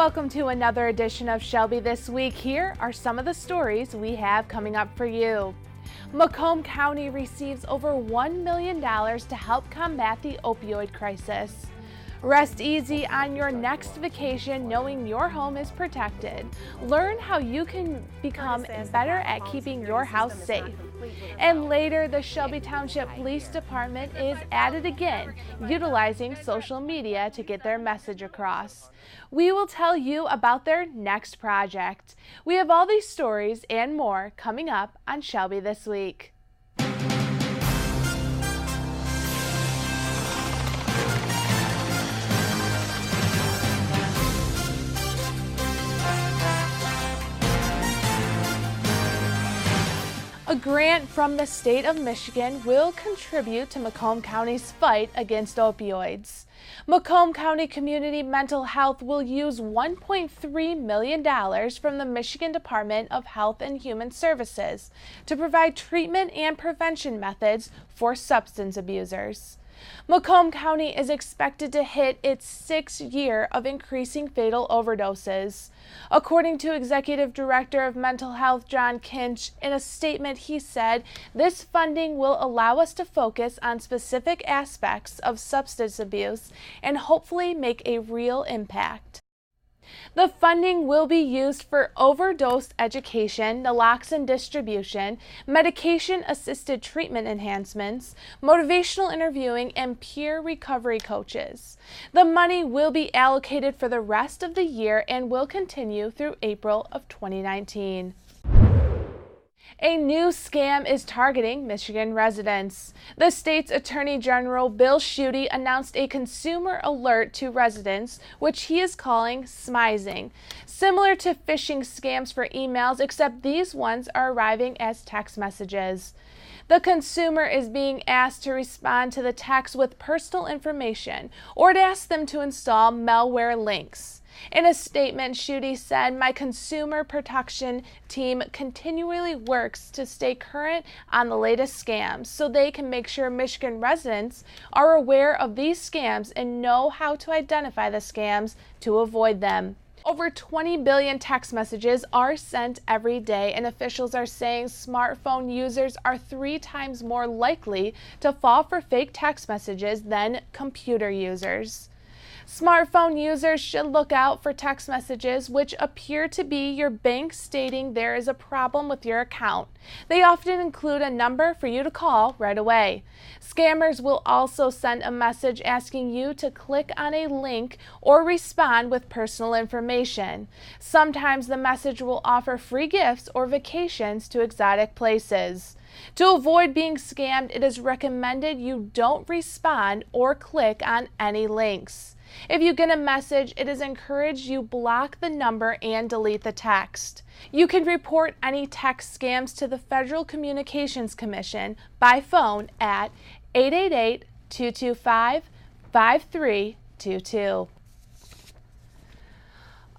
welcome to another edition of Shelby This Week. Here are some of the stories we have coming up for you. Macomb County receives over $1 million to help combat the opioid crisis. Rest easy on your next vacation knowing your home is protected. Learn how you can become better at keeping your house safe. And later, the Shelby Township Police Department is at it again, utilizing social media to get their message across. We will tell you about their next project. We have all these stories and more coming up on Shelby This Week. A grant from the state of Michigan will contribute to Macomb County's fight against opioids. Macomb County Community Mental Health will use $1.3 million from the Michigan Department of Health and Human Services to provide treatment and prevention methods for substance abusers. Macomb County is expected to hit its 6th year of increasing fatal overdoses. According to Executive Director of Mental Health John Kinch, in a statement he said, this funding will allow us to focus on specific aspects of substance abuse and hopefully make a real impact. The funding will be used for overdose education, naloxone distribution, medication-assisted treatment enhancements, motivational interviewing, and peer recovery coaches. The money will be allocated for the rest of the year and will continue through April of 2019. A new scam is targeting Michigan residents. The state's Attorney General Bill Schuette announced a consumer alert to residents, which he is calling smizing. Similar to phishing scams for emails, except these ones are arriving as text messages. The consumer is being asked to respond to the text with personal information or to ask them to install malware links. In a statement, Schuette said, "My consumer protection team continually works to stay current on the latest scams so they can make sure Michigan residents are aware of these scams and know how to identify the scams to avoid them." Over 20 billion text messages are sent every day, and officials are saying smartphone users are 3 times more likely to fall for fake text messages than computer users. Smartphone users should look out for text messages which appear to be your bank stating there is a problem with your account. They often include a number for you to call right away. Scammers will also send a message asking you to click on a link or respond with personal information. Sometimes the message will offer free gifts or vacations to exotic places. To avoid being scammed, it is recommended you don't respond or click on any links. If you get a message, it is encouraged you block the number and delete the text. You can report any text scams to the Federal Communications Commission by phone at 888-225-5322.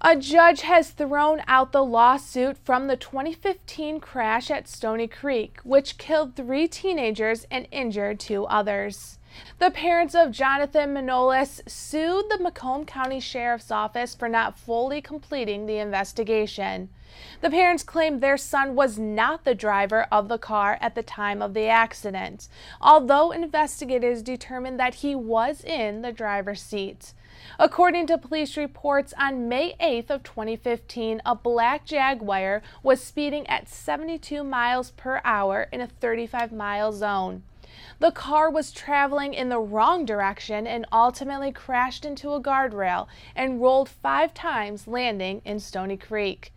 A judge has thrown out the lawsuit from the 2015 crash at Stony Creek, which killed 3 teenagers and injured 2 others. The parents of Jonathan Manolis sued the Macomb County Sheriff's Office for not fully completing the investigation. The parents claimed their son was not the driver of the car at the time of the accident, although investigators determined that he was in the driver's seat. According to police reports, on May 8th of 2015, a black Jaguar was speeding at 72 miles per hour in a 35-mile zone. The car was traveling in the wrong direction and ultimately crashed into a guardrail and rolled 5 times, landing in Stony Creek.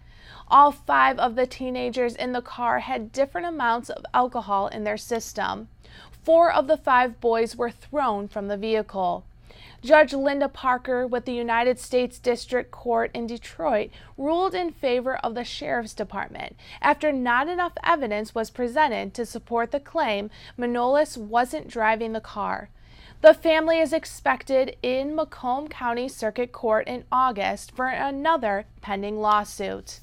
All 5 of the teenagers in the car had different amounts of alcohol in their system. 4 of the 5 boys were thrown from the vehicle. Judge Linda Parker with the United States District Court in Detroit ruled in favor of the Sheriff's Department after not enough evidence was presented to support the claim Manolis wasn't driving the car. The family is expected in Macomb County Circuit Court in August for another pending lawsuit.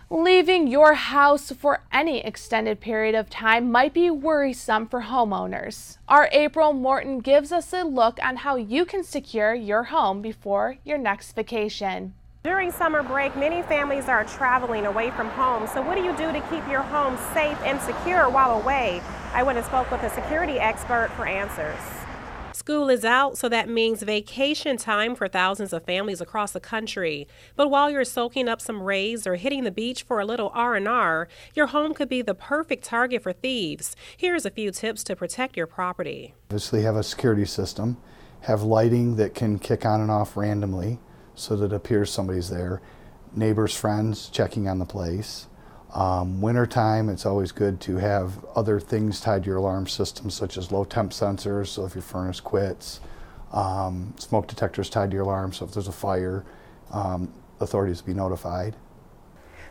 Leaving your house for any extended period of time might be worrisome for homeowners. Our April Morton gives us a look on how you can secure your home before your next vacation. During summer break, many families are traveling away from home. So what do you do to keep your home safe and secure while away? I went and spoke with a security expert for answers. School is out, so that means vacation time for thousands of families across the country. But while you're soaking up some rays or hitting the beach for a little R&R, your home could be the perfect target for thieves. Here's a few tips to protect your property. Obviously have a security system, have lighting that can kick on and off randomly so that it appears somebody's there, neighbors, friends checking on the place. Wintertime, it's always good to have other things tied to your alarm system, such as low temp sensors, so if your furnace quits, smoke detectors tied to your alarm, so if there's a fire, authorities will be notified.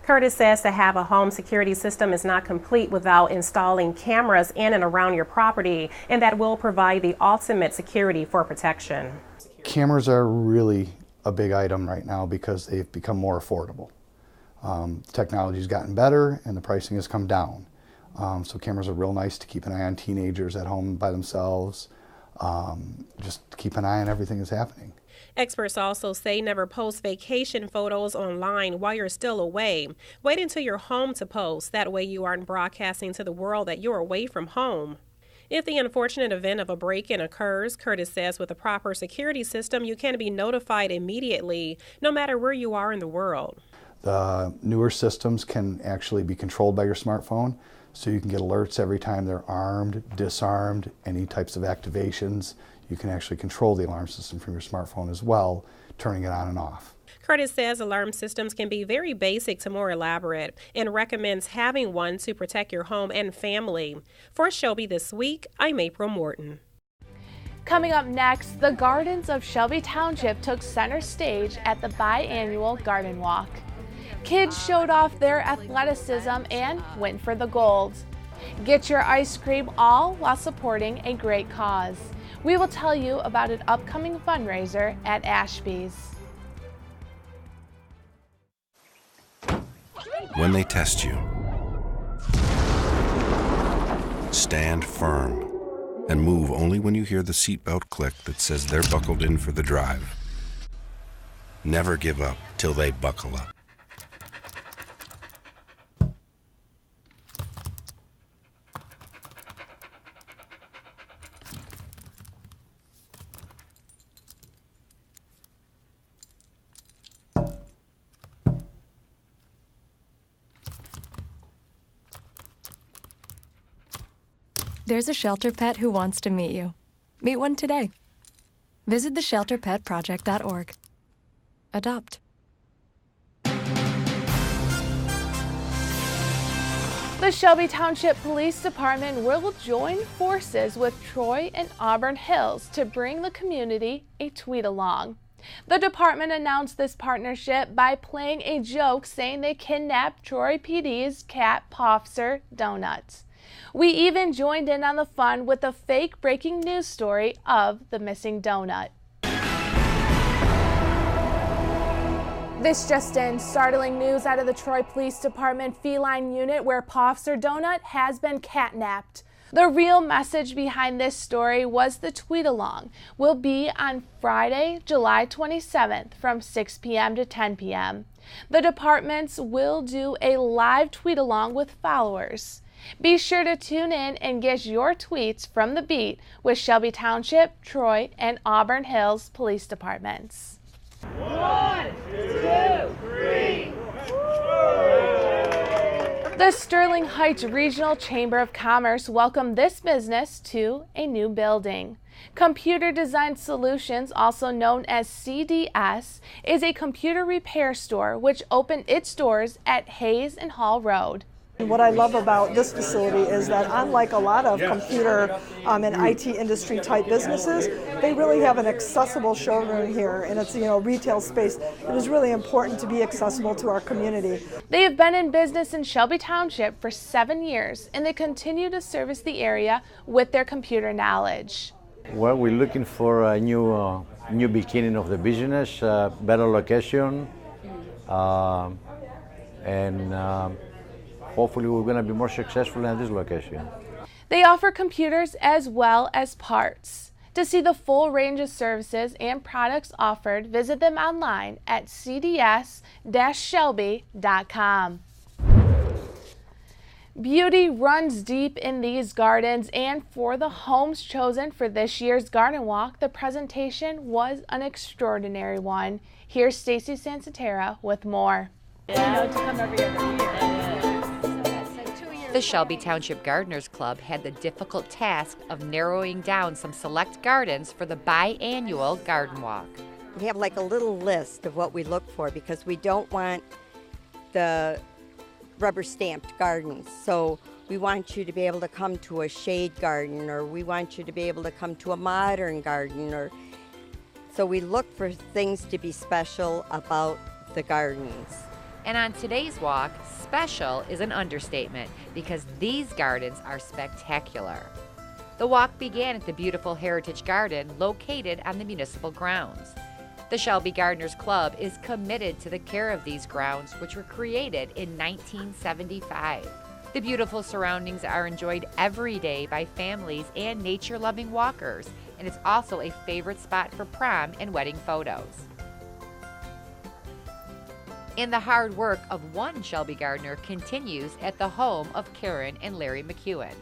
Curtis says to have a home security system is not complete without installing cameras in and around your property, and that will provide the ultimate security for protection. Cameras are really a big item right now because they've become more affordable. Technology's gotten better and the pricing has come down. So cameras are real nice to keep an eye on teenagers at home by themselves. Just keep an eye on everything that's happening. Experts also say never post vacation photos online while you're still away. Wait until you're home to post. That way you aren't broadcasting to the world that you're away from home. If the unfortunate event of a break-in occurs, Curtis says with a proper security system, you can be notified immediately, no matter where you are in the world. The newer systems can actually be controlled by your smartphone, so you can get alerts every time they're armed, disarmed, any types of activations. You can actually control the alarm system from your smartphone as well, turning it on and off. Curtis says alarm systems can be very basic to more elaborate and recommends having one to protect your home and family. For Shelby This Week, I'm April Morton. Coming up next, the gardens of Shelby Township took center stage at the biannual Garden Walk. Kids showed off their athleticism and went for the gold. Get your ice cream all while supporting a great cause. We will tell you about an upcoming fundraiser at Ashby's. When they test you, stand firm and move only when you hear the seatbelt click that says they're buckled in for the drive. Never give up till they buckle up. There's a shelter pet who wants to meet you. Meet one today. Visit theshelterpetproject.org. Adopt. The Shelby Township Police Department will join forces with Troy and Auburn Hills to bring the community a tweet-along. The department announced this partnership by playing a joke saying they kidnapped Troy PD's cat Gopher Donuts. We even joined in on the fun with a fake breaking news story of the missing donut. This just in, startling news out of the Troy Police Department feline unit where Gopher Donut has been catnapped. The real message behind this story was the tweet-along will be on Friday, July 27th from 6 p.m. to 10 p.m. The departments will do a live tweet-along with followers. Be sure to tune in and get your tweets from the beat with Shelby Township, Troy, and Auburn Hills Police Departments. 1, 2, 3. The Sterling Heights Regional Chamber of Commerce welcomed this business to a new building. Computer Design Solutions, also known as CDS, is a computer repair store which opened its doors at Hayes and Hall Road. What I love about this facility is that unlike a lot of computer and IT industry type businesses, they really have an accessible showroom here, and it's retail space. It is really important to be accessible to our community. They have been in business in Shelby Township for 7 years, and they continue to service the area with their computer knowledge. Well, we're looking for a new beginning of the business, better location, and hopefully we're going to be more successful in this location. They offer computers as well as parts. To see the full range of services and products offered, visit them online at cds-shelby.com. Beauty runs deep in these gardens, and for the homes chosen for this year's Garden Walk, the presentation was an extraordinary one. Here's Stacy Sansatera with more. The Shelby Township Gardeners Club had the difficult task of narrowing down some select gardens for the biannual Garden Walk. We have like a little list of what we look for because we don't want the rubber stamped gardens. So we want you to be able to come to a shade garden, or we want you to be able to come to a modern garden, so we look for things to be special about the gardens. And on today's walk, special is an understatement because these gardens are spectacular. The walk began at the beautiful Heritage Garden located on the municipal grounds. The Shelby Gardeners Club is committed to the care of these grounds, which were created in 1975. The beautiful surroundings are enjoyed every day by families and nature-loving walkers, and it's also a favorite spot for prom and wedding photos. And the hard work of one Shelby Gardener continues at the home of Karen and Larry McEwen.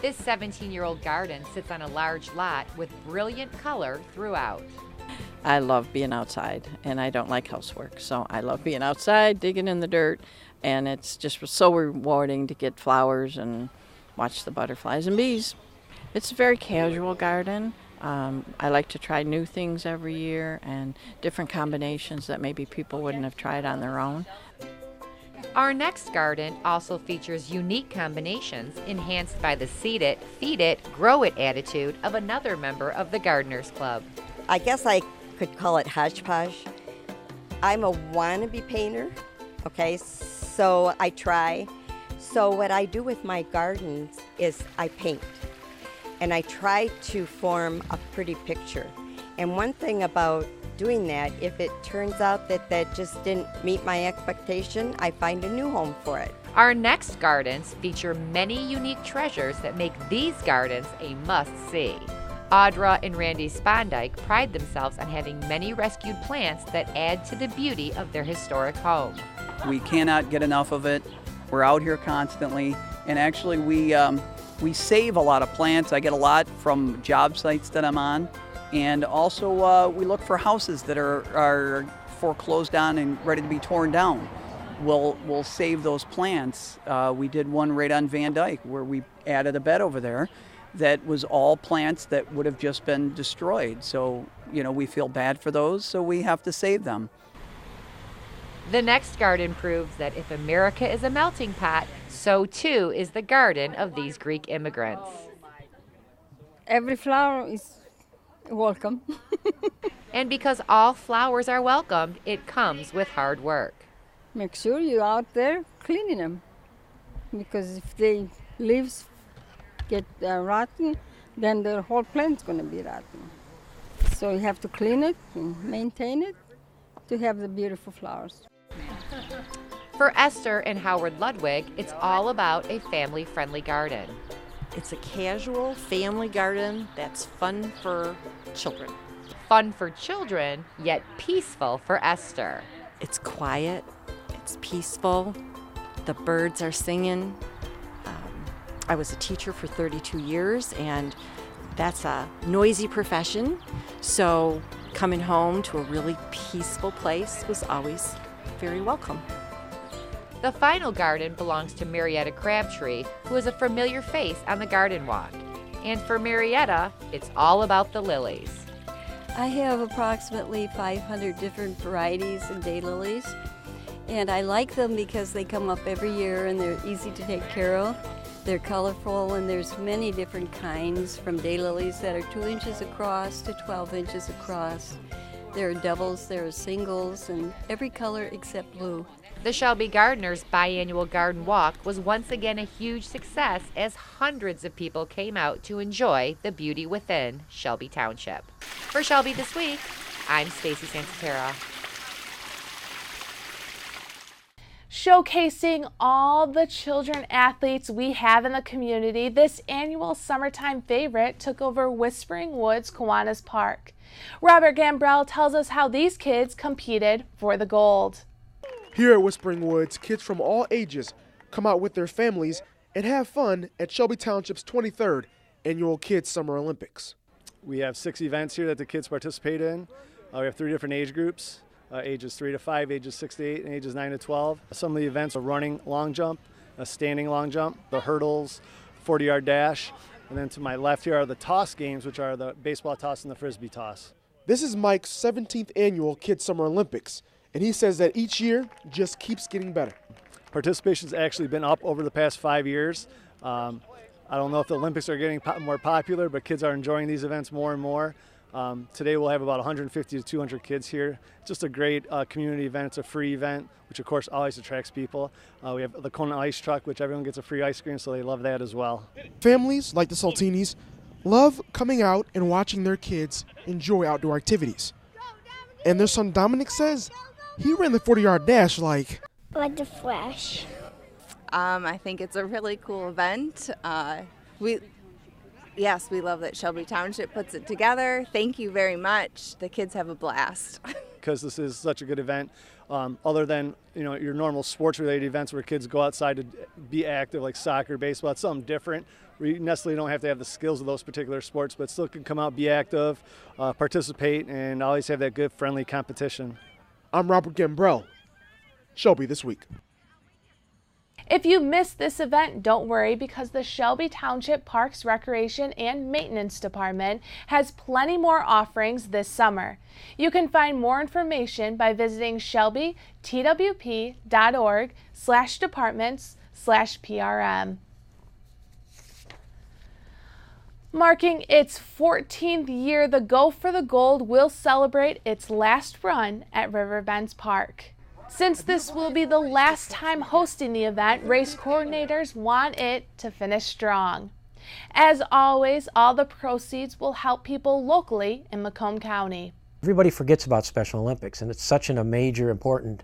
This 17-year-old garden sits on a large lot with brilliant color throughout. I love being outside, and I don't like housework, so I love being outside, digging in the dirt, and it's just so rewarding to get flowers and watch the butterflies and bees. It's a very casual garden. I like to try new things every year and different combinations that maybe people wouldn't have tried on their own. Our next garden also features unique combinations enhanced by the seed it, feed it, grow it attitude of another member of the Gardeners Club. I guess I could call it hodgepodge. I'm a wannabe painter, okay, so I try. So what I do with my gardens is I paint. And I try to form a pretty picture. And one thing about doing that, if it turns out that that just didn't meet my expectation, I find a new home for it. Our next gardens feature many unique treasures that make these gardens a must-see. Audra and Randy Spondike pride themselves on having many rescued plants that add to the beauty of their historic home. We cannot get enough of it. We're out here constantly, and actually we save a lot of plants. I get a lot from job sites that I'm on, and also we look for houses that are foreclosed on and ready to be torn down. We'll save those plants. We did one right on Van Dyke where we added a bed over there that was all plants that would have just been destroyed. So, we feel bad for those, so we have to save them. The next garden proves that if America is a melting pot, so too is the garden of these Greek immigrants. Every flower is welcome. And because all flowers are welcomed, it comes with hard work. Make sure you're out there cleaning them, because if the leaves get rotten, then the whole plant's going to be rotten. So you have to clean it and maintain it to have the beautiful flowers. For Esther and Howard Ludwig, it's all about a family-friendly garden. It's a casual family garden that's fun for children. Fun for children, yet peaceful for Esther. It's quiet, it's peaceful, the birds are singing. I was a teacher for 32 years, and that's a noisy profession, so coming home to a really peaceful place was always very welcome. The final garden belongs to Marietta Crabtree, who is a familiar face on the garden walk. And for Marietta, it's all about the lilies. I have approximately 500 different varieties of daylilies, and I like them because they come up every year and they're easy to take care of. They're colorful, and there's many different kinds, from daylilies that are 2 inches across to 12 inches across. There are doubles, there are singles, and every color except blue. The Shelby Gardeners' biannual garden walk was once again a huge success as hundreds of people came out to enjoy the beauty within Shelby Township. For Shelby This Week, I'm Stacy Sansatera. Showcasing all the children athletes we have in the community, this annual summertime favorite took over Whispering Woods Kiwanis Park. Robert Gambrell tells us how these kids competed for the gold. Here at Whispering Woods, kids from all ages come out with their families and have fun at Shelby Township's 23rd Annual Kids Summer Olympics. We have 6 events here that the kids participate in. We have 3 different age groups, ages 3 to 5, ages 6 to 8, and ages 9 to 12. Some of the events are running long jump, a standing long jump, the hurdles, 40-yard dash, and then to my left here are the toss games, which are the baseball toss and the frisbee toss. This is Mike's 17th Annual Kids Summer Olympics, and he says that each year just keeps getting better. Participation's actually been up over the past 5 years. I don't know if the Olympics are getting more popular, but kids are enjoying these events more and more. Today we'll have about 150 to 200 kids here. It's just a great community event. It's a free event, which of course always attracts people. We have the Kona ice truck, which everyone gets a free ice cream, so they love that as well. Families like the Saltinis love coming out and watching their kids enjoy outdoor activities. And their son Dominic says he ran the 40-yard dash like the Flash. I think it's a really cool event. Yes, we love that Shelby Township puts it together. Thank you very much. The kids have a blast. Because this is such a good event, other than your normal sports-related events where kids go outside to be active, like soccer, baseball, it's something different. We necessarily don't have to have the skills of those particular sports, but still can come out, be active, participate, and always have that good, friendly competition. I'm Robert Gambrell. Shelby This Week. If you missed this event, don't worry, because the Shelby Township Parks, Recreation, and Maintenance Department has plenty more offerings this summer. You can find more information by visiting shelbytwp.org/departments/PRM. Marking its 14th year, the Gopher the Gold will celebrate its last run at Riverbends Park. Since this will be the last time hosting the event, race coordinators want it to finish strong. As always, all the proceeds will help people locally in Macomb County. Everybody forgets about Special Olympics, and it's such a major, important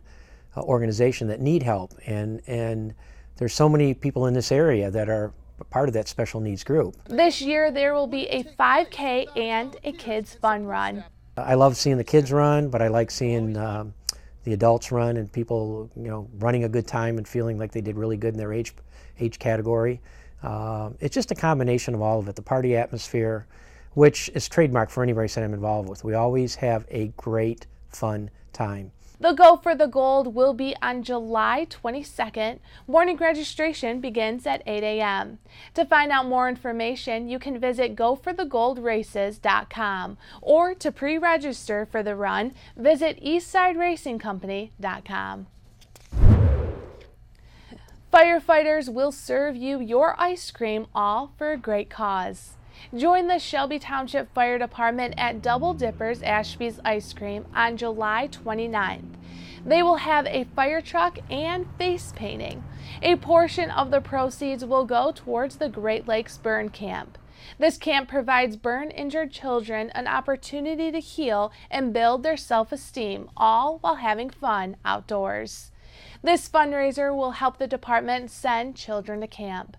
organization that need help. And there's so many people in this area that are part of that special needs group. This year, there will be a 5K and a kids fun run. I love seeing the kids run, but I like seeing the adults run and people, running a good time and feeling like they did really good in their age category. It's just a combination of all of it. The party atmosphere, which is trademark for any race that I'm involved with. We always have a great, fun time. The Gopher the Gold will be on July 22nd. Morning registration begins at 8 a.m. To find out more information, you can visit gopherthegoldraces.com, or to pre-register for the run, visit eastsideracingcompany.com. Firefighters will serve you your ice cream, all for a great cause. Join the Shelby Township Fire Department at Double Dippers Ashby's Ice Cream on July 29th. They will have a fire truck and face painting. A portion of the proceeds will go towards the Great Lakes Burn Camp. This camp provides burn-injured children an opportunity to heal and build their self-esteem, all while having fun outdoors. This fundraiser will help the department send children to camp.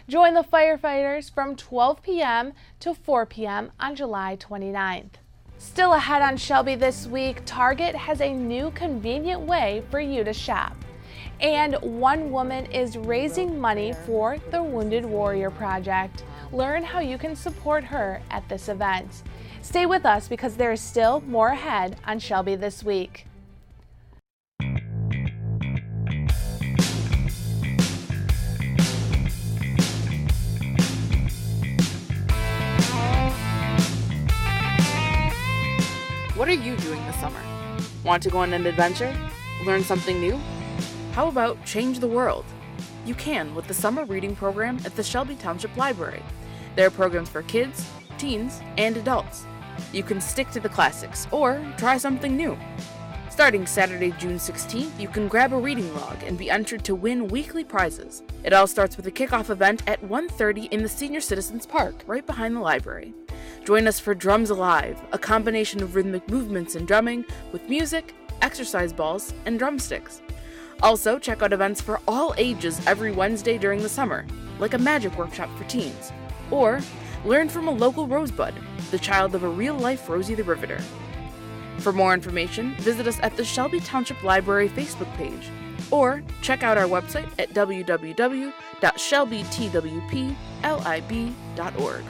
Join the firefighters from 12 p.m. to 4 p.m. on July 29th. Still ahead on Shelby This Week, Target has a new convenient way for you to shop. And one woman is raising money for the Wounded Warrior Project. Learn how you can support her at this event. Stay with us because there is still more ahead on Shelby This Week. What are you doing this summer? Want to go on an adventure? Learn something new? How about change the world? You can with the summer reading program at the Shelby Township Library. There are programs for kids, teens, and adults. You can stick to the classics or try something new. Starting Saturday, June 16th, you can grab a reading log and be entered to win weekly prizes. It all starts with a kickoff event at 1:30 in the Senior Citizens Park, right behind the library. Join us for Drums Alive, a combination of rhythmic movements and drumming with music, exercise balls, and drumsticks. Also, check out events for all ages every Wednesday during the summer, like a magic workshop for teens, or learn from a local rosebud, the child of a real-life Rosie the Riveter. For more information, visit us at the Shelby Township Library Facebook page, or check out our website at www.shelbytwplib.org.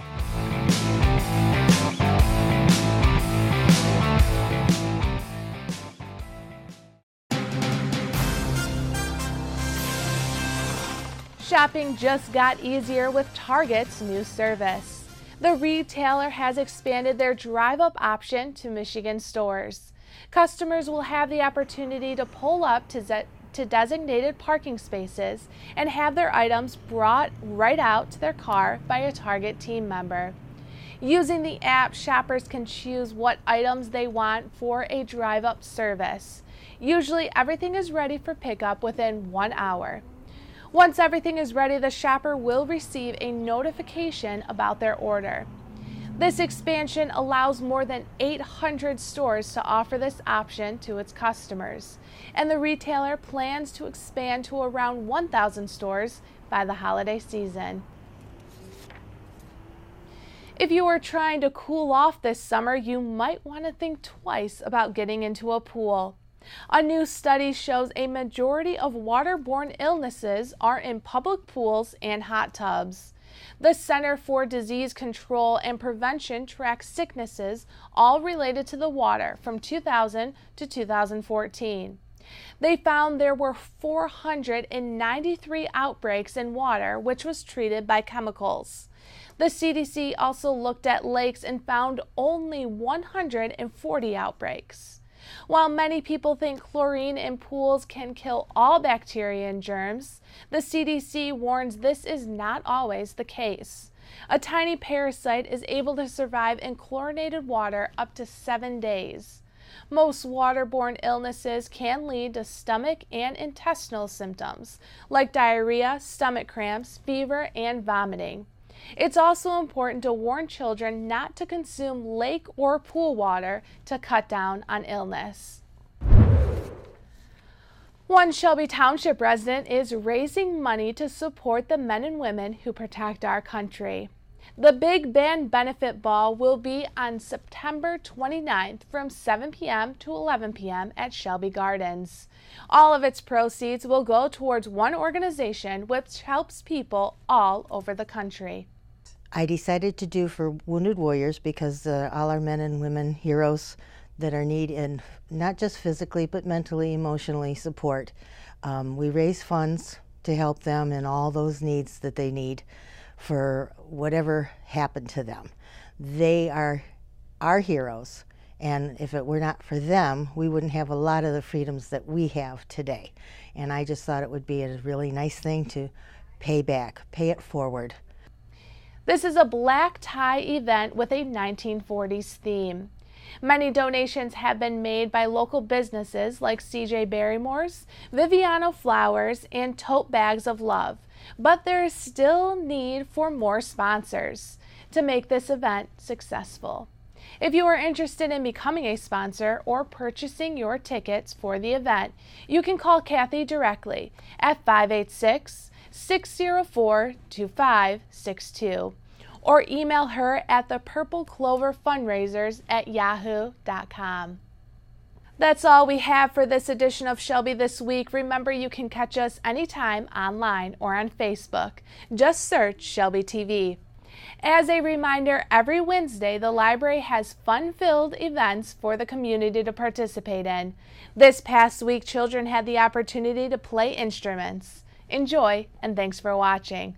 Shopping just got easier with Target's new service. The retailer has expanded their drive-up option to Michigan stores. Customers will have the opportunity to pull up to designated parking spaces and have their items brought right out to their car by a Target team member. Using the app, shoppers can choose what items they want for a drive-up service. Usually, everything is ready for pickup within 1 hour. Once everything is ready, the shopper will receive a notification about their order. This expansion allows more than 800 stores to offer this option to its customers, and the retailer plans to expand to around 1,000 stores by the holiday season. If you are trying to cool off this summer, you might want to think twice about getting into a pool. A new study shows a majority of waterborne illnesses are in public pools and hot tubs. The Center for Disease Control and Prevention tracks sicknesses all related to the water from 2000 to 2014. They found there were 493 outbreaks in water which was treated by chemicals. The CDC also looked at lakes and found only 140 outbreaks. While many people think chlorine in pools can kill all bacteria and germs, the CDC warns this is not always the case. A tiny parasite is able to survive in chlorinated water up to 7 days. Most waterborne illnesses can lead to stomach and intestinal symptoms, like diarrhea, stomach cramps, fever, and vomiting. It's also important to warn children not to consume lake or pool water to cut down on illness. One Shelby Township resident is raising money to support the men and women who protect our country. The Big Band Benefit Ball will be on September 29th from 7 p.m. to 11 p.m. at Shelby Gardens. All of its proceeds will go towards one organization which helps people all over the country. I decided to do for Wounded Warriors because all our men and women heroes that are needing not just physically but mentally, emotionally support. We raise funds to help them in all those needs that they need for whatever happened to them. They are our heroes, and if it were not for them, we wouldn't have a lot of the freedoms that we have today. And I just thought it would be a really nice thing to pay back, pay it forward. This is a black tie event with a 1940s theme. Many donations have been made by local businesses like CJ Barrymore's, Viviano Flowers, and Tote Bags of Love, but there is still need for more sponsors to make this event successful. If you are interested in becoming a sponsor or purchasing your tickets for the event, you can call Kathy directly at 586-604-2562 or email her at thepurplecloverfundraisers@yahoo.com. That's all we have for this edition of Shelby This Week. Remember, you can catch us anytime online or on Facebook. Just search Shelby TV. As a reminder, every Wednesday the library has fun-filled events for the community to participate in. This past week, children had the opportunity to play instruments. Enjoy, and thanks for watching.